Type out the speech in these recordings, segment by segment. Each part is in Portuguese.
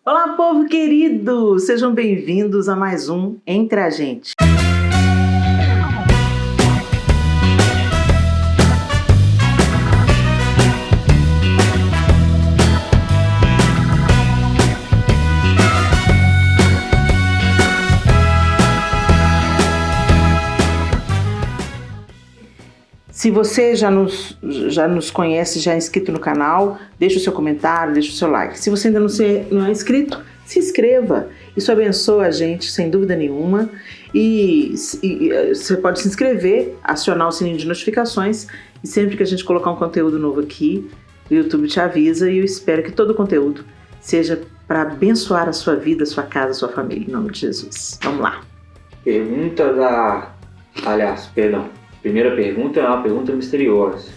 Olá, povo querido! Sejam bem-vindos a mais um Entre a Gente. Se você já nos conhece, já é inscrito no canal, deixa o seu comentário, deixa o seu like. Se você ainda não é inscrito, se inscreva. Isso abençoa a gente, sem dúvida nenhuma. E você pode se inscrever, acionar o sininho de notificações. E sempre que a gente colocar um conteúdo novo aqui, o YouTube te avisa. E eu espero que todo o conteúdo seja para abençoar a sua vida, a sua casa, a sua família. Em nome de Jesus. Vamos lá. Primeira pergunta é uma pergunta misteriosa.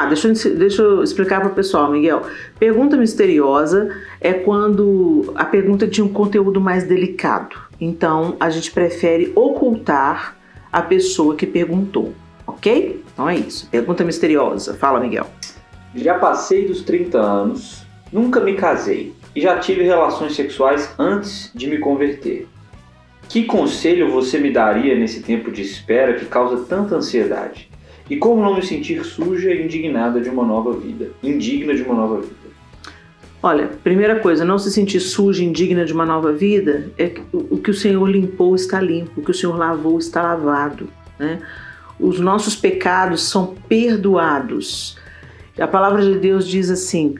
Deixa eu explicar para o pessoal, Miguel. Pergunta misteriosa é quando a pergunta tinha um conteúdo mais delicado. Então, a gente prefere ocultar a pessoa que perguntou, ok? Então é isso. Pergunta misteriosa. Fala, Miguel. Já passei dos 30 anos, nunca me casei e já tive relações sexuais antes de me converter. Que conselho você me daria nesse tempo de espera que causa tanta ansiedade? E como não me sentir suja e indigna de uma nova vida? Olha, primeira coisa, não se sentir suja e indigna de uma nova vida é que o que o Senhor limpou está limpo, o que o Senhor lavou está lavado, né? Os nossos pecados são perdoados. A palavra de Deus diz assim: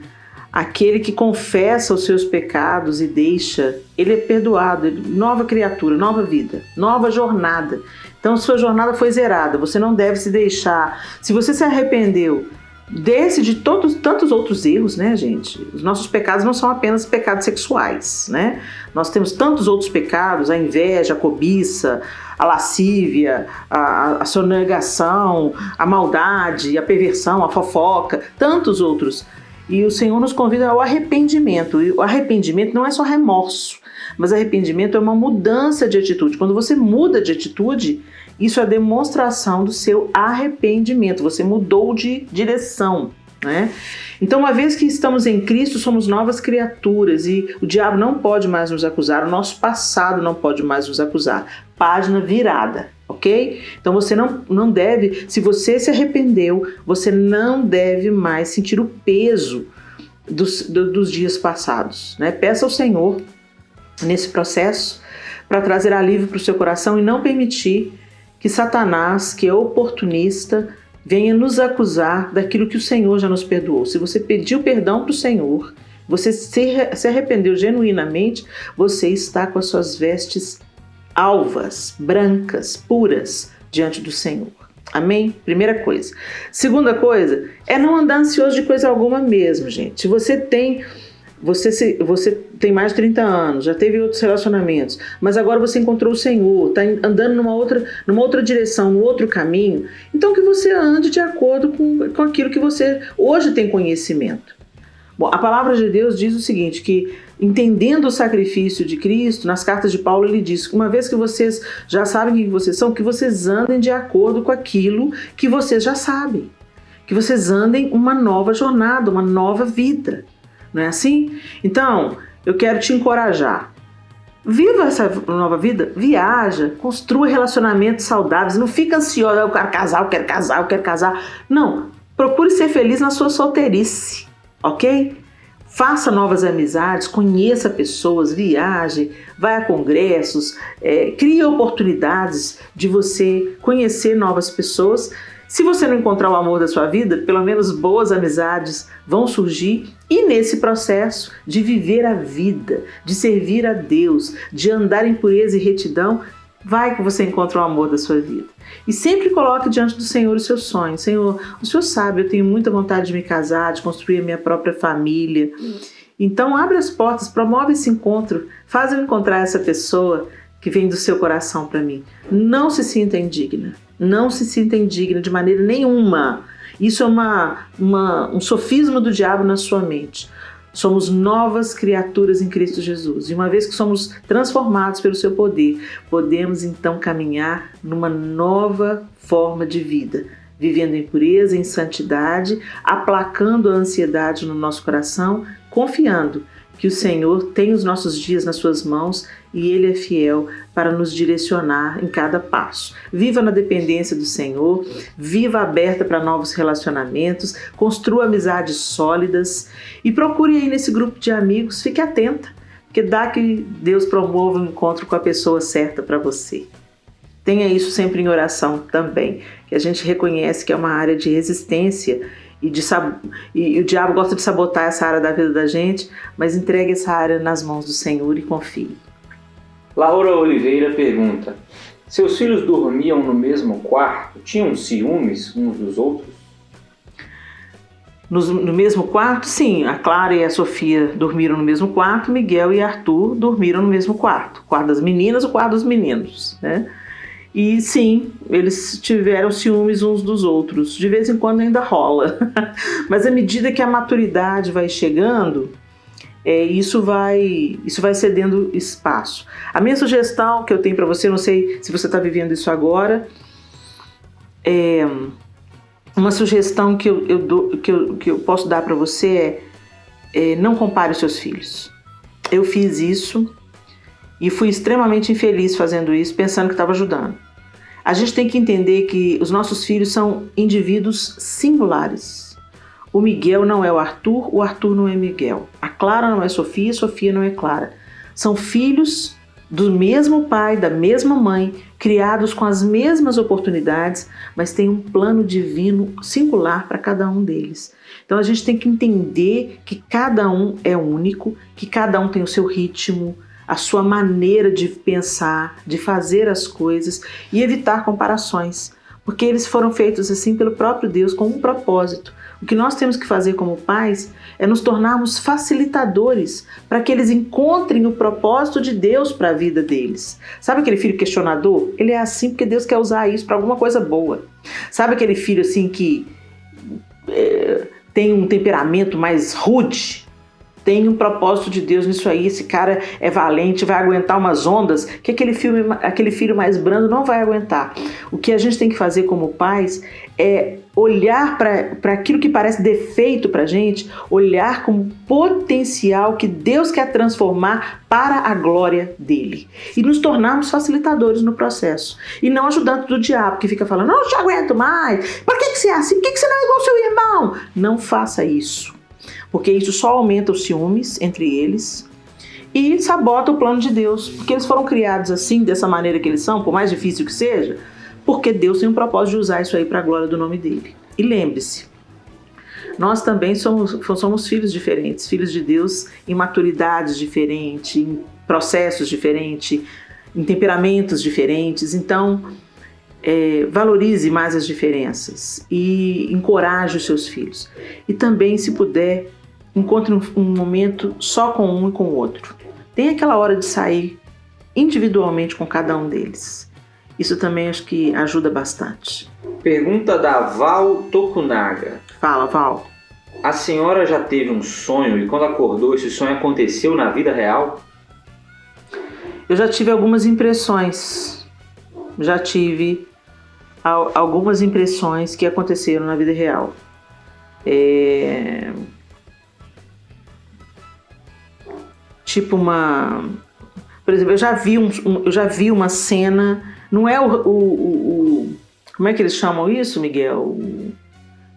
aquele que confessa os seus pecados e deixa, ele é perdoado, nova criatura, nova vida, nova jornada. Então, sua jornada foi zerada, você não deve se deixar. Se você se arrependeu de tantos outros erros, né, gente? Os nossos pecados não são apenas pecados sexuais, né? Nós temos tantos outros pecados, a inveja, a cobiça, a lascívia, a sonegação, a maldade, a perversão, a fofoca, tantos outros. E o Senhor nos convida ao arrependimento. E o arrependimento não é só remorso, mas arrependimento é uma mudança de atitude. Quando você muda de atitude, isso é a demonstração do seu arrependimento. Você mudou de direção, né? Então, uma vez que estamos em Cristo, somos novas criaturas e o diabo não pode mais nos acusar, o nosso passado não pode mais nos acusar. Página virada. Ok? Então você não deve, se você se arrependeu, você não deve mais sentir o peso dos dias passados, né? Peça ao Senhor nesse processo para trazer alívio para o seu coração e não permitir que Satanás, que é oportunista, venha nos acusar daquilo que o Senhor já nos perdoou. Se você pediu perdão para o Senhor, você se arrependeu genuinamente, você está com as suas vestes alvas, brancas, puras diante do Senhor. Amém? Primeira coisa. Segunda coisa é não andar ansioso de coisa alguma mesmo, gente. Se você tem mais de 30 anos, já teve outros relacionamentos, mas agora você encontrou o Senhor, está andando numa outra direção, num outro caminho, então que você ande de acordo com aquilo que você hoje tem conhecimento. Bom, a palavra de Deus diz o seguinte, que entendendo o sacrifício de Cristo, nas cartas de Paulo ele diz que uma vez que vocês já sabem quem vocês são, que vocês andem de acordo com aquilo que vocês já sabem. Que vocês andem uma nova jornada, uma nova vida. Não é assim? Então, eu quero te encorajar. Viva essa nova vida, viaja, construa relacionamentos saudáveis, não fica ansioso, eu quero casar. Não, procure ser feliz na sua solteirice, ok? Faça novas amizades, conheça pessoas, viaje, vai a congressos, crie oportunidades de você conhecer novas pessoas. Se você não encontrar o amor da sua vida, pelo menos boas amizades vão surgir e nesse processo de viver a vida, de servir a Deus, de andar em pureza e retidão, vai que você encontra o amor da sua vida. E sempre coloque diante do Senhor os seus sonhos. Senhor, o Senhor sabe, eu tenho muita vontade de me casar, de construir a minha própria família. Então abre as portas, promove esse encontro, faz eu encontrar essa pessoa que vem do seu coração para mim. Não se sinta indigna. Não se sinta indigna de maneira nenhuma. Isso é um sofisma do diabo na sua mente. Somos novas criaturas em Cristo Jesus. E uma vez que somos transformados pelo seu poder, podemos então caminhar numa nova forma de vida, vivendo em pureza, em santidade, aplacando a ansiedade no nosso coração, confiando que o Senhor tem os nossos dias nas suas mãos e Ele é fiel para nos direcionar em cada passo. Viva na dependência do Senhor, viva aberta para novos relacionamentos, construa amizades sólidas e procure aí nesse grupo de amigos, fique atenta, porque dá que Deus promova um encontro com a pessoa certa para você. Tenha isso sempre em oração também, que a gente reconhece que é uma área de resistência e o diabo gosta de sabotar essa área da vida da gente, mas entregue essa área nas mãos do Senhor e confie. Laura Oliveira pergunta: seus filhos dormiam no mesmo quarto? Tinham ciúmes uns dos outros? No mesmo quarto, sim. A Clara e a Sofia dormiram no mesmo quarto, Miguel e Arthur dormiram no mesmo quarto. O quarto das meninas, o quarto dos meninos, né? E sim, eles tiveram ciúmes uns dos outros. De vez em quando ainda rola. Mas à medida que a maturidade vai chegando, isso vai cedendo espaço. A minha sugestão que eu tenho para você, não sei se você está vivendo isso agora, uma sugestão que eu posso dar para você é não compare os seus filhos. Eu fiz isso e fui extremamente infeliz fazendo isso, pensando que estava ajudando. A gente tem que entender que os nossos filhos são indivíduos singulares. O Miguel não é o Arthur não é Miguel. A Clara não é Sofia, a Sofia não é Clara. São filhos do mesmo pai, da mesma mãe, criados com as mesmas oportunidades, mas tem um plano divino singular para cada um deles. Então a gente tem que entender que cada um é único, que cada um tem o seu ritmo, a sua maneira de pensar, de fazer as coisas e evitar comparações, porque eles foram feitos assim pelo próprio Deus com um propósito. O que nós temos que fazer como pais é nos tornarmos facilitadores para que eles encontrem o propósito de Deus para a vida deles. Sabe aquele filho questionador? Ele é assim porque Deus quer usar isso para alguma coisa boa. Sabe aquele filho assim que tem um temperamento mais rude? Tem um propósito de Deus nisso aí, esse cara é valente, vai aguentar umas ondas que aquele filho mais brando não vai aguentar. O que a gente tem que fazer como pais é olhar para aquilo que parece defeito para a gente, olhar como potencial que Deus quer transformar para a glória dele. E nos tornarmos facilitadores no processo. E não ajudantes do diabo, que fica falando, não te aguento mais, por que você é assim? Por que você não é igual ao seu irmão? Não faça isso. Porque isso só aumenta os ciúmes entre eles e sabota o plano de Deus. Porque eles foram criados assim, dessa maneira que eles são, por mais difícil que seja, porque Deus tem um propósito de usar isso aí para a glória do nome dele. E lembre-se, nós também somos filhos diferentes, filhos de Deus em maturidades diferentes, em processos diferentes, em temperamentos diferentes. Então, valorize mais as diferenças e encoraje os seus filhos. E também, se puder, encontre um momento só com um e com o outro. Tem aquela hora de sair individualmente com cada um deles. Isso também acho que ajuda bastante. Pergunta da Val Tokunaga. Fala, Val. A senhora já teve um sonho e quando acordou esse sonho aconteceu na vida real? Eu já tive algumas impressões. Já tive algumas impressões que aconteceram na vida real. Tipo por exemplo, eu já vi uma cena, não é como é que eles chamam isso, Miguel?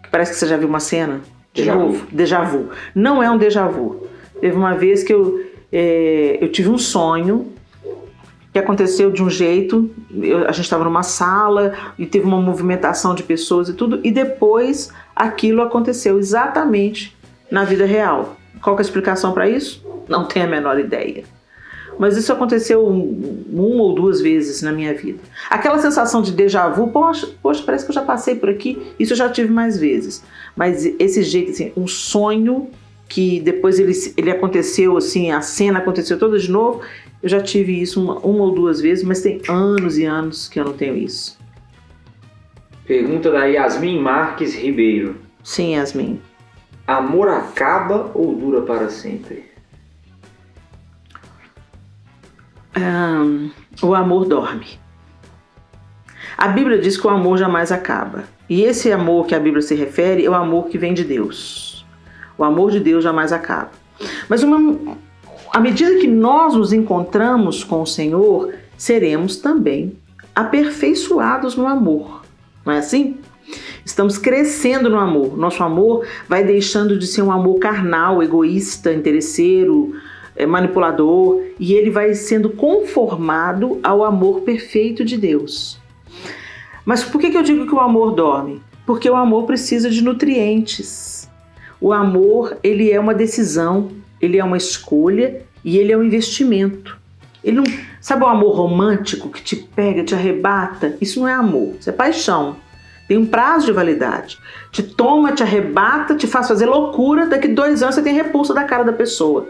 Que parece que você já viu uma cena de novo. Déjà vu. Não é um déjà vu. Teve uma vez que eu tive um sonho que aconteceu de um jeito, a gente estava numa sala e teve uma movimentação de pessoas e tudo, e depois aquilo aconteceu exatamente na vida real. Qual que é a explicação para isso? Não tenho a menor ideia. Mas isso aconteceu uma ou duas vezes na minha vida. Aquela sensação de déjà vu, poxa, parece que eu já passei por aqui, isso eu já tive mais vezes. Mas esse jeito, assim, um sonho que depois ele aconteceu, assim, a cena aconteceu toda de novo, eu já tive isso uma ou duas vezes, mas tem anos e anos que eu não tenho isso. Pergunta da Yasmin Marques Ribeiro. Sim, Yasmin. Amor acaba ou dura para sempre? O amor dorme. A Bíblia diz que o amor jamais acaba. E esse amor que a Bíblia se refere é o amor que vem de Deus. O amor de Deus jamais acaba. Mas à medida que nós nos encontramos com o Senhor, seremos também aperfeiçoados no amor. Não é assim? Estamos crescendo no amor. Nosso amor vai deixando de ser um amor carnal, egoísta, interesseiro, manipulador, e ele vai sendo conformado ao amor perfeito de Deus. Mas por que eu digo que o amor dorme? Porque o amor precisa de nutrientes. O amor, ele é uma decisão, ele é uma escolha e ele é um investimento. Ele não, sabe o amor romântico que te pega, te arrebata? Isso não é amor, isso é paixão. Tem um prazo de validade. Te toma, te arrebata, te faz fazer loucura, daqui 2 anos você tem repulsa da cara da pessoa.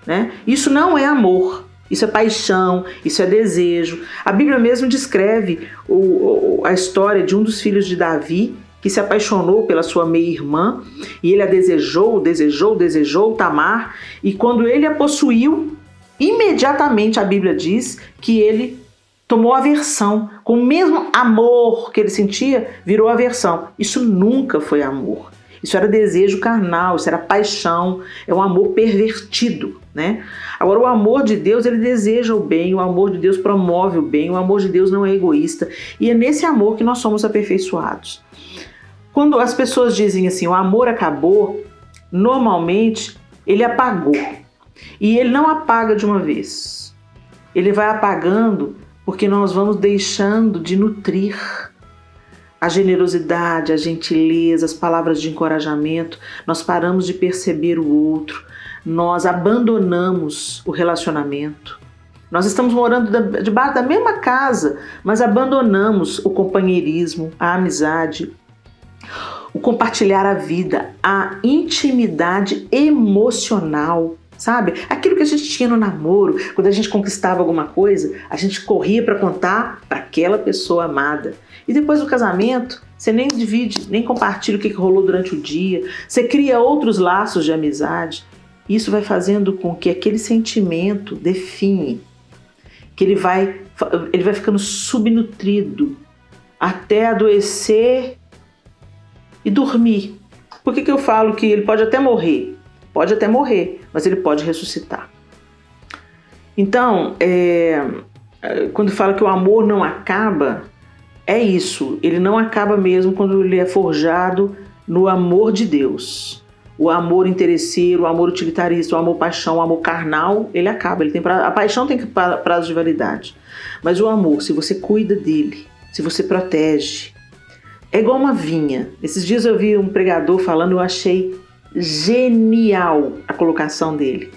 Né? Isso não é amor, isso é paixão, isso é desejo. A Bíblia mesmo descreve a história de um dos filhos de Davi que se apaixonou pela sua meia-irmã e ele a desejou, Tamar, e quando ele a possuiu, imediatamente a Bíblia diz que ele tomou aversão, com o mesmo amor que ele sentia, virou aversão. Isso nunca foi amor. Isso era desejo carnal, isso era paixão, é um amor pervertido, né? Agora, o amor de Deus, ele deseja o bem, o amor de Deus promove o bem, o amor de Deus não é egoísta. E é nesse amor que nós somos aperfeiçoados. Quando as pessoas dizem assim, o amor acabou, normalmente ele apagou. E ele não apaga de uma vez. Ele vai apagando porque nós vamos deixando de nutrir a generosidade, a gentileza, as palavras de encorajamento. Nós paramos de perceber o outro. Nós abandonamos o relacionamento. Nós estamos morando debaixo da mesma casa, mas abandonamos o companheirismo, a amizade, o compartilhar a vida, a intimidade emocional. Sabe? Aquilo que a gente tinha no namoro, quando a gente conquistava alguma coisa, a gente corria para contar para aquela pessoa amada. E depois do casamento, você nem divide, nem compartilha o que rolou durante o dia. Você cria outros laços de amizade. Isso vai fazendo com que aquele sentimento define, que ele vai ficando subnutrido até adoecer e dormir. Por que eu falo que ele pode até morrer? Pode até morrer, mas ele pode ressuscitar. Então, quando fala que o amor não acaba, é isso. Ele não acaba mesmo quando ele é forjado no amor de Deus. O amor interesseiro, o amor utilitarista, o amor paixão, o amor carnal, ele acaba. A paixão tem prazo de validade. Mas o amor, se você cuida dele, se você protege, é igual uma vinha. Esses dias eu vi um pregador falando, eu achei genial a colocação dele.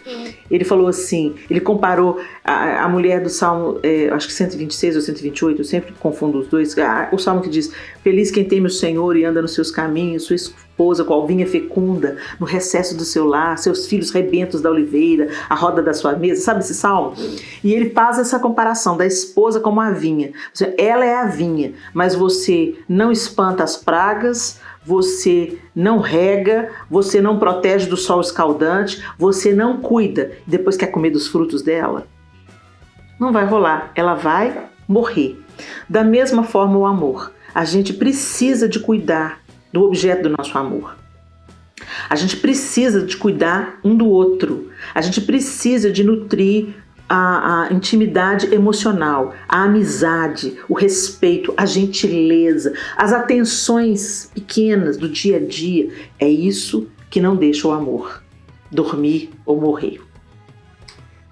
Ele falou assim, ele comparou a mulher do Salmo, acho que 126 ou 128, eu sempre confundo os dois, o Salmo que diz, feliz quem teme o Senhor e anda nos seus caminhos, sua esposa qual vinha fecunda, no recesso do seu lar, seus filhos rebentos da oliveira, a roda da sua mesa, sabe esse Salmo? E ele faz essa comparação da esposa como a vinha. Ela é a vinha, mas você não espanta as pragas, você não rega, você não protege do sol escaldante, você não cuida e depois quer comer dos frutos dela? Não vai rolar, ela vai morrer. Da mesma forma o amor. A gente precisa de cuidar do objeto do nosso amor. A gente precisa de cuidar um do outro. A gente precisa de nutrir a intimidade emocional, a amizade, o respeito, a gentileza, as atenções pequenas do dia a dia. É isso que não deixa o amor dormir ou morrer.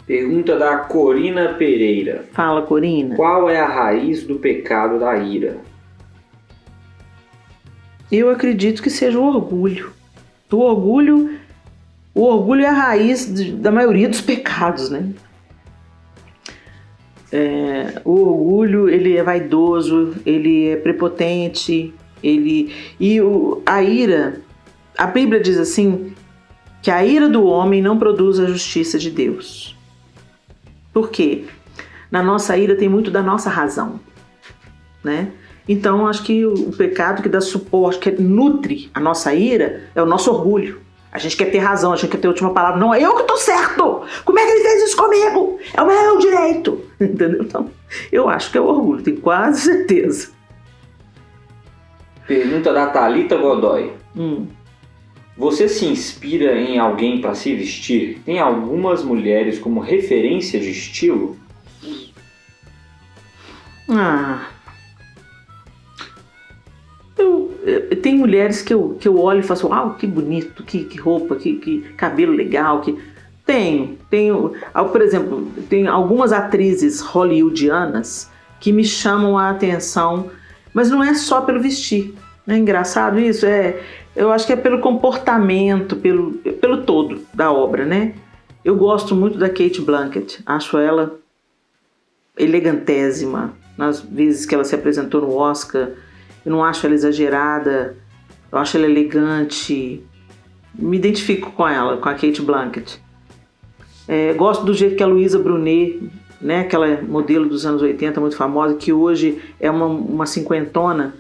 Pergunta da Corina Pereira. Fala, Corina. Qual é a raiz do pecado da ira? Eu acredito que seja o orgulho. O orgulho é a raiz da maioria dos pecados, né? O orgulho, ele é vaidoso, ele é prepotente, a ira, a Bíblia diz assim, que a ira do homem não produz a justiça de Deus. Por quê? Na nossa ira tem muito da nossa razão, né? Então, acho que o pecado que dá suporte, que nutre a nossa ira, é o nosso orgulho. A gente quer ter razão, a gente quer ter a última palavra. Não, é eu que tô certo! Como é que ele fez isso comigo? É o meu direito! Entendeu? Então, eu acho que é o orgulho, tenho quase certeza. Pergunta da Thalita Godoy. Você se inspira em alguém para se vestir? Tem algumas mulheres como referência de estilo? Tem mulheres que eu olho e falo assim, que bonito, que roupa, que cabelo legal. Tenho. Por exemplo, tem algumas atrizes hollywoodianas que me chamam a atenção, mas não é só pelo vestir. É engraçado isso? Eu acho que é pelo comportamento, pelo todo da obra, né? Eu gosto muito da Cate Blanchett, acho ela elegantésima nas vezes que ela se apresentou no Oscar. Eu não acho ela exagerada, eu acho ela elegante, me identifico com ela, com a Cate Blanchett. Gosto do jeito que a Louisa Brunet, né, aquela modelo dos anos 80 muito famosa, que hoje é uma cinquentona,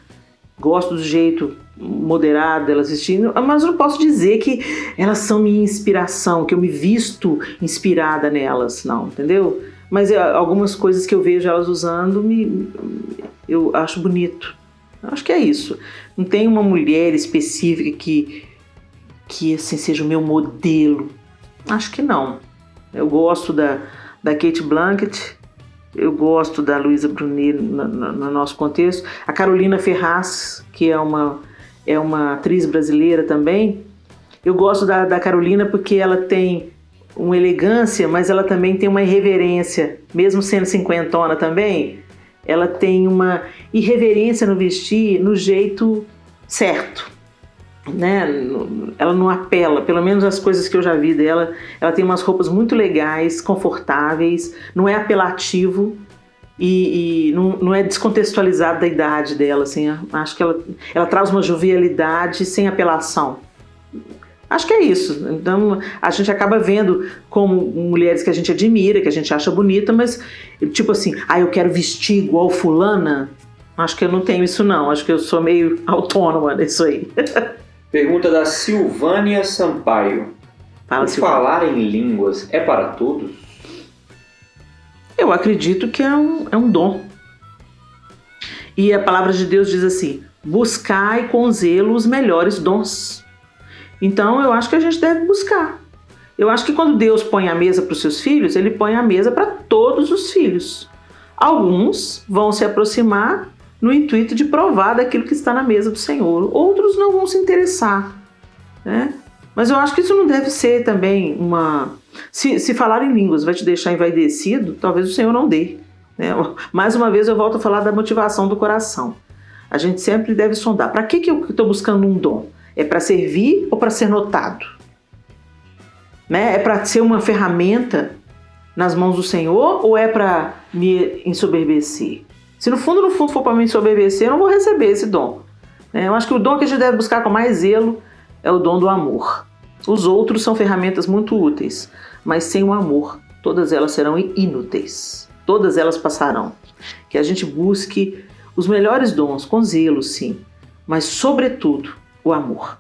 gosto do jeito moderado delas vestindo, mas eu não posso dizer que elas são minha inspiração, que eu me visto inspirada nelas, não, entendeu? Mas algumas coisas que eu vejo elas usando, eu acho bonito. Acho que é isso. Não tem uma mulher específica que assim, seja o meu modelo. Acho que não. Eu gosto da Cate Blanchett, eu gosto da Louisa Brunet no nosso contexto. A Carolina Ferraz, que é uma atriz brasileira também. Eu gosto da Carolina porque ela tem uma elegância, mas ela também tem uma irreverência. Mesmo sendo cinquentona também, ela tem uma irreverência no vestir, no jeito certo, né? Ela não apela, pelo menos as coisas que eu já vi dela, ela tem umas roupas muito legais, confortáveis, não é apelativo e não é descontextualizado da idade dela, assim. Acho que ela traz uma jovialidade sem apelação. Acho que é isso. Então a gente acaba vendo como mulheres que a gente admira, que a gente acha bonita, mas tipo assim, eu quero vestir igual fulana. Acho que eu não tenho isso não, acho que eu sou meio autônoma nisso aí. Pergunta da Silvânia Sampaio. Falar em línguas é para todos? Eu acredito que é um dom. E a palavra de Deus diz assim, buscai com zelo os melhores dons. Então eu acho que a gente deve buscar. Eu acho que quando Deus põe a mesa para os seus filhos, Ele põe a mesa para todos os filhos. Alguns vão se aproximar no intuito de provar daquilo que está na mesa do Senhor. Outros não vão se interessar, né? Mas eu acho que isso não deve ser também uma... Se falar em línguas vai te deixar envaidecido, talvez o Senhor não dê, né? Mais uma vez eu volto a falar da motivação do coração. A gente sempre deve sondar. Para que eu estou buscando um dom? É para servir ou para ser notado? Né? É para ser uma ferramenta nas mãos do Senhor ou é para me ensoberbecer? Se no fundo for para me ensoberbecer, eu não vou receber esse dom. Eu acho que o dom que a gente deve buscar com mais zelo é o dom do amor. Os outros são ferramentas muito úteis, mas sem o amor, todas elas serão inúteis. Todas elas passarão. Que a gente busque os melhores dons, com zelo, sim, mas sobretudo o amor.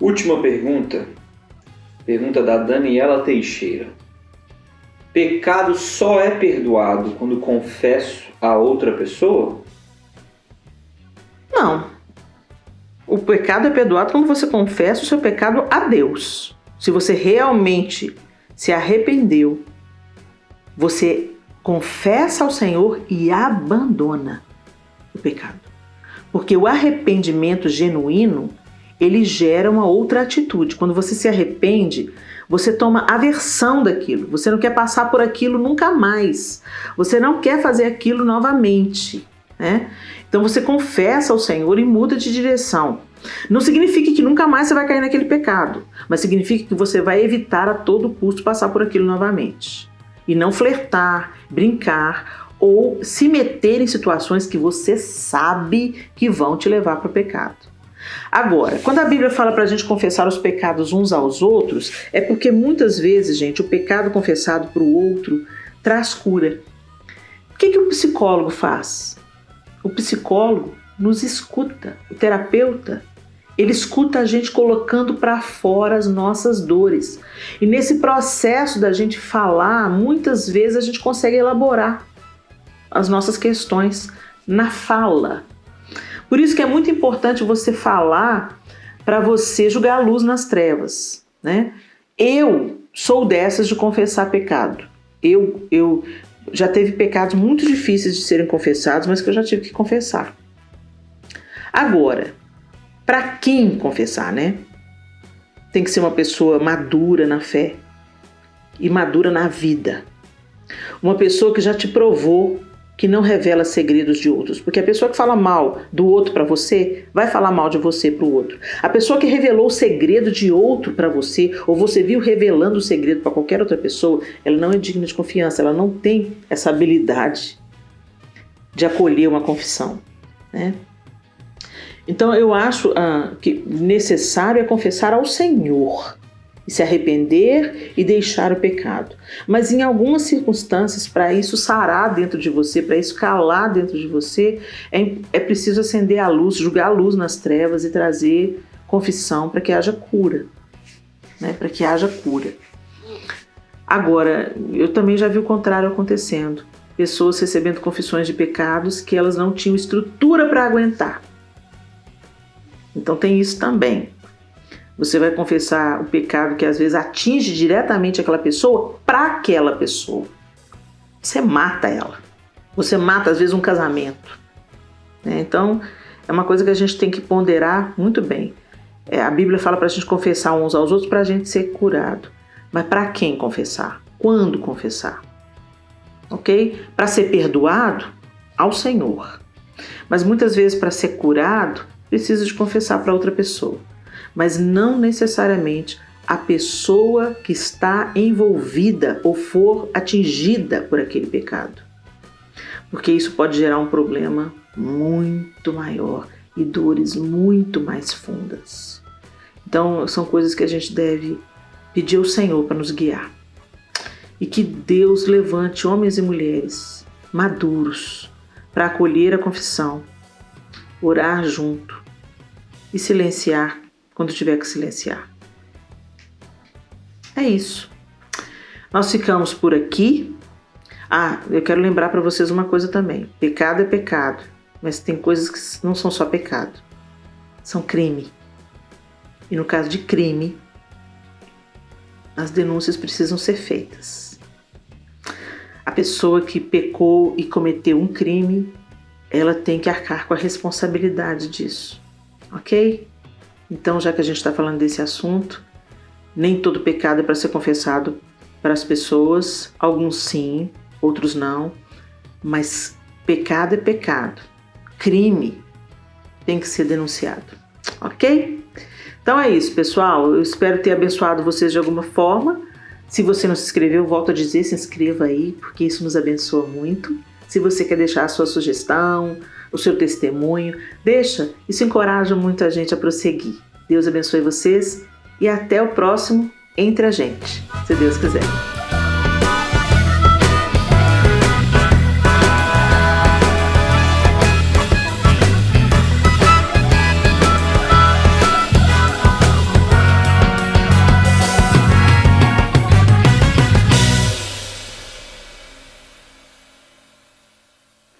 Última pergunta. Pergunta da Daniela Teixeira. Pecado só é perdoado quando confesso a outra pessoa? Não. O pecado é perdoado quando você confessa o seu pecado a Deus. Se você realmente se arrependeu, você confessa ao Senhor e abandona o pecado. Porque o arrependimento genuíno, ele gera uma outra atitude. Quando você se arrepende, você toma aversão daquilo. Você não quer passar por aquilo nunca mais. Você não quer fazer aquilo novamente, né? Então você confessa ao Senhor e muda de direção. Não significa que nunca mais você vai cair naquele pecado, mas significa que você vai evitar a todo custo passar por aquilo novamente. E não flertar, brincar ou se meter em situações que você sabe que vão te levar para o pecado. Agora, quando a Bíblia fala para a gente confessar os pecados uns aos outros, é porque muitas vezes, gente, o pecado confessado para o outro traz cura. O que o psicólogo faz? O psicólogo nos escuta. O terapeuta, ele escuta a gente colocando para fora as nossas dores. E nesse processo da gente falar, muitas vezes a gente consegue elaborar as nossas questões na fala. Por isso que é muito importante você falar para você jogar a luz nas trevas, né? Eu sou dessas de confessar pecado. Eu já teve pecados muito difíceis de serem confessados, mas que eu já tive que confessar. Agora, para quem confessar, né? Tem que ser uma pessoa madura na fé e madura na vida. Uma pessoa que já te provou que não revela segredos de outros. Porque a pessoa que fala mal do outro para você, vai falar mal de você para o outro. A pessoa que revelou o segredo de outro para você, ou você viu revelando o segredo para qualquer outra pessoa, ela não é digna de confiança, ela não tem essa habilidade de acolher uma confissão, né? Então eu acho que necessário é confessar ao Senhor, e se arrepender e deixar o pecado. Mas em algumas circunstâncias, para isso sarar dentro de você, para isso calar dentro de você, é preciso acender a luz, jogar a luz nas trevas e trazer confissão para que haja cura, né? Para que haja cura. Agora, eu também já vi o contrário acontecendo. Pessoas recebendo confissões de pecados que elas não tinham estrutura para aguentar. Então tem isso também. Você vai confessar o pecado que às vezes atinge diretamente aquela pessoa para aquela pessoa. Você mata ela. Você mata às vezes um casamento, né? Então é uma coisa que a gente tem que ponderar muito bem. A Bíblia fala para a gente confessar uns aos outros para a gente ser curado. Mas para quem confessar? Quando confessar? Ok? Para ser perdoado? Ao Senhor. Mas muitas vezes para ser curado, precisa de confessar para outra pessoa. Mas não necessariamente a pessoa que está envolvida ou for atingida por aquele pecado. Porque isso pode gerar um problema muito maior e dores muito mais fundas. Então, são coisas que a gente deve pedir ao Senhor para nos guiar. E que Deus levante homens e mulheres maduros para acolher a confissão, orar junto e silenciar quando tiver que silenciar. É isso. Nós ficamos por aqui. Eu quero lembrar para vocês uma coisa também. Pecado é pecado, mas tem coisas que não são só pecado. São crime. E no caso de crime, as denúncias precisam ser feitas. A pessoa que pecou e cometeu um crime, ela tem que arcar com a responsabilidade disso. Ok? Então, já que a gente está falando desse assunto, nem todo pecado é para ser confessado para as pessoas. Alguns sim, outros não. Mas pecado é pecado. Crime tem que ser denunciado. Ok? Então é isso, pessoal. Eu espero ter abençoado vocês de alguma forma. Se você não se inscreveu, volto a dizer, se inscreva aí, porque isso nos abençoa muito. Se você quer deixar a sua sugestão, o seu testemunho, deixa. Isso encoraja muito a gente a prosseguir. Deus abençoe vocês e até o próximo Entre a Gente, se Deus quiser.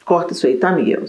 Corta isso aí, tá, Miguel?